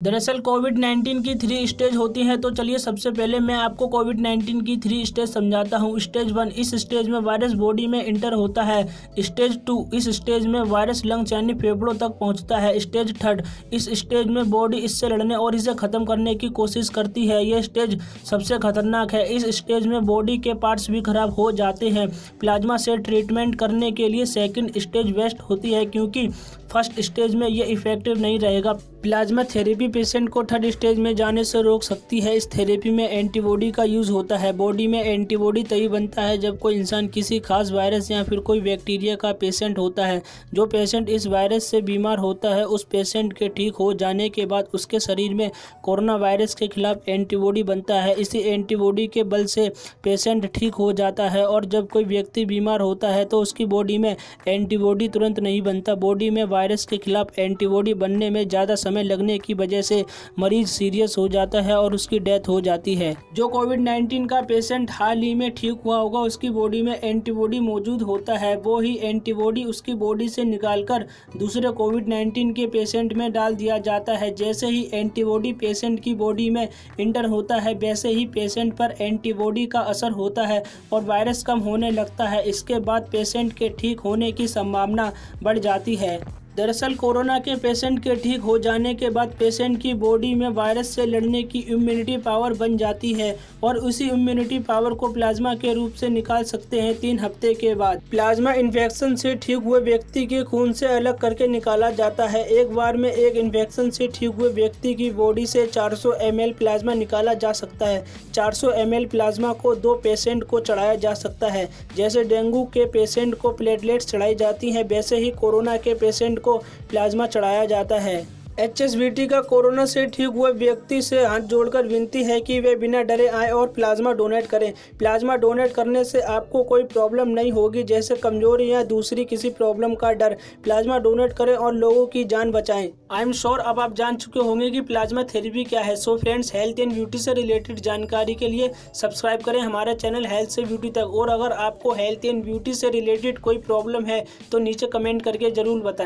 दरअसल कोविड-19 की 3 स्टेज होती हैं। तो चलिए सबसे पहले मैं आपको कोविड-19 की 3 स्टेज समझाता हूँ। स्टेज 1, इस स्टेज में वायरस बॉडी में इंटर होता है। स्टेज 2, इस स्टेज में वायरस लंग्स यानी फेफड़ों तक पहुँचता है। स्टेज 3, इस स्टेज में बॉडी इससे लड़ने और इसे ख़त्म करने की कोशिश करती है। यह स्टेज सबसे खतरनाक है। इस स्टेज में बॉडी के पार्ट्स भी खराब हो जाते हैं। प्लाज्मा से ट्रीटमेंट करने के लिए सेकेंड स्टेज बेस्ट होती है, क्योंकि फर्स्ट स्टेज में ये इफेक्टिव नहीं रहेगा। प्लाज्मा थेरेपी पेशेंट को थर्ड स्टेज में जाने से रोक सकती है। इस थेरेपी में एंटीबॉडी का यूज़ होता है। बॉडी में एंटीबॉडी तभी बनता है जब कोई इंसान किसी खास वायरस या फिर कोई बैक्टीरिया का पेशेंट होता है। जो पेशेंट इस वायरस से बीमार होता है, उस पेशेंट के ठीक हो जाने के बाद उसके शरीर में कोरोना वायरस के खिलाफ एंटीबॉडी बनता है। इसी एंटीबॉडी के बल से पेशेंट ठीक हो जाता है। और जब कोई व्यक्ति बीमार होता है तो उसकी बॉडी में एंटीबॉडी तुरंत नहीं बनता। बॉडी में वायरस के खिलाफ एंटीबॉडी बनने में ज़्यादा समय लगने की वजह से मरीज सीरियस हो जाता है और उसकी डेथ हो जाती है। जो कोविड-19 का पेशेंट हाल ही में ठीक हुआ होगा, उसकी बॉडी में एंटीबॉडी मौजूद होता है। वो ही एंटीबॉडी उसकी बॉडी से निकालकर दूसरे कोविड-19 के पेशेंट में डाल दिया जाता है। जैसे ही एंटीबॉडी पेशेंट की बॉडी में इंटर होता है, वैसे ही पेशेंट पर एंटीबॉडी का असर होता है और वायरस कम होने लगता है। इसके बाद पेशेंट के ठीक होने की संभावना बढ़ जाती है। दरअसल कोरोना के पेशेंट के ठीक हो जाने के बाद पेशेंट की बॉडी में वायरस से लड़ने की इम्यूनिटी पावर बन जाती है और उसी इम्यूनिटी पावर को प्लाज्मा के रूप से निकाल सकते हैं 3 हफ्ते के बाद। प्लाज्मा इन्फेक्शन से ठीक हुए व्यक्ति के खून से अलग करके निकाला जाता है। एक बार में एक इन्फेक्शन से ठीक हुए व्यक्ति की बॉडी से 400 ml प्लाज्मा निकाला जा सकता है। 400 ml प्लाज्मा को 2 पेशेंट को चढ़ाया जा सकता है। जैसे डेंगू के पेशेंट को प्लेटलेट्स चढ़ाई जाती हैं, वैसे ही कोरोना के पेशेंट को प्लाज्मा चढ़ाया जाता है। HSBT का कोरोना से ठीक हुए व्यक्ति से हाथ जोड़कर विनती है कि वे बिना डरे आए और प्लाज्मा डोनेट करें। प्लाज्मा डोनेट करने से आपको कोई प्रॉब्लम नहीं होगी, जैसे कमजोरी या दूसरी किसी प्रॉब्लम का डर। प्लाज्मा डोनेट करें और लोगों की जान बचाएं। आई एम श्योर अब आप जान चुके होंगे कि प्लाज्मा थेरेपी क्या है। So friends, health and beauty से रिलेटेड जानकारी के लिए सब्सक्राइब करें हमारा चैनल हेल्थ से ब्यूटी तक। और अगर आपको हेल्थ एंड ब्यूटी से रिलेटेड कोई प्रॉब्लम है तो नीचे कमेंट करके ज़रूर बताएँ।